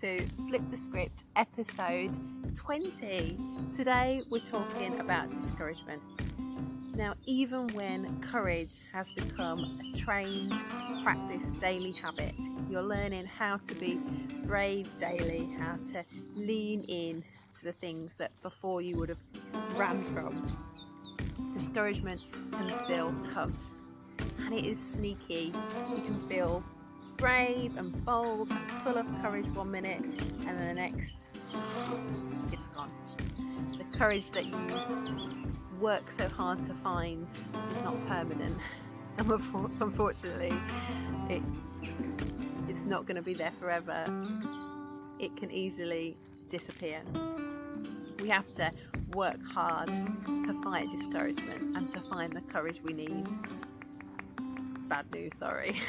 to Flip the Script episode 20. Today we're talking about discouragement. Now, even when courage has become a trained, practiced daily habit, you're learning how to be brave daily, how to lean in to the things that before you would have ran from. Discouragement can still come, and it is sneaky. You can feel brave and bold and full of courage one minute, and then the next, it's gone. The courage that you work so hard to find is not permanent, and unfortunately it's not going to be there forever. It can easily disappear. We have to work hard to fight discouragement and to find the courage we need. Bad news, sorry.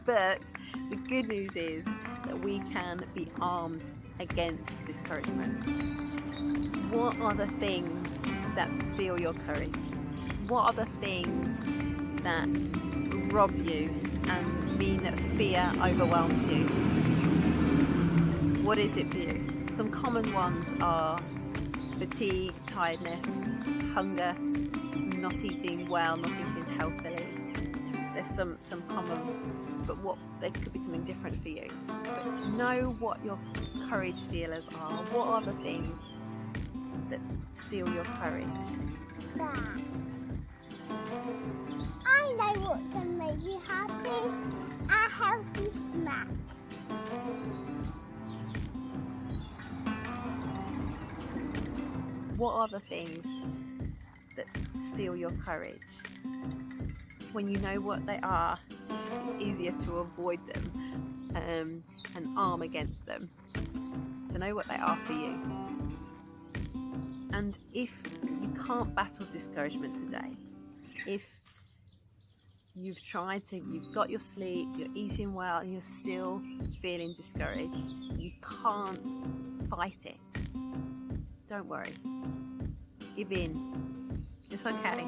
But the good news is that we can be armed against discouragement. What are the things that steal your courage? What are the things that rob you and mean that fear overwhelms you? What is it for you? Some common ones are fatigue, tiredness, hunger, not eating well, not eating healthily. There's some common, but there could be something different for you. But know what your courage stealers are. What are the things that steal your courage? I know what can make you happy. A healthy snack. What are the things that steal your courage? When you know what they are, it's easier to avoid them and arm against them. So know what they are for you. And if you can't battle discouragement today, if you've got your sleep, you're eating well, and you're still feeling discouraged, you can't fight it, don't worry. Give in. It's okay.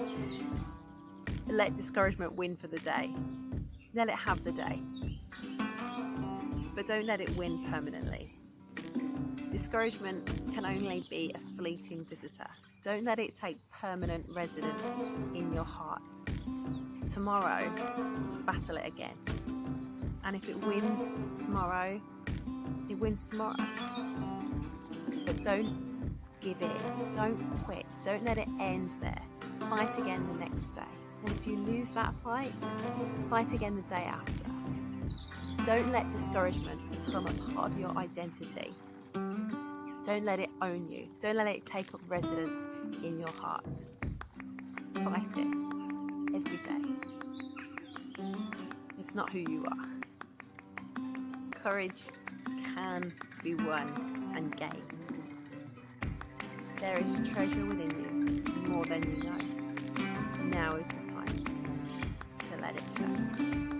Let discouragement win for the day. Let it have the day. But don't let it win permanently. Discouragement can only be a fleeting visitor. Don't let it take permanent residence in your heart. Tomorrow, battle it again. And if it wins tomorrow, it wins tomorrow. But don't give in. Don't quit. Don't let it end there. Fight again the next day. And if you lose that fight, fight again the day after. Don't let discouragement become a part of your identity. Don't let it own you. Don't let it take up residence in your heart. Fight it every day. It's not who you are. Courage can be won and gained. There is treasure within you, more than you know. Now is the time to let it show.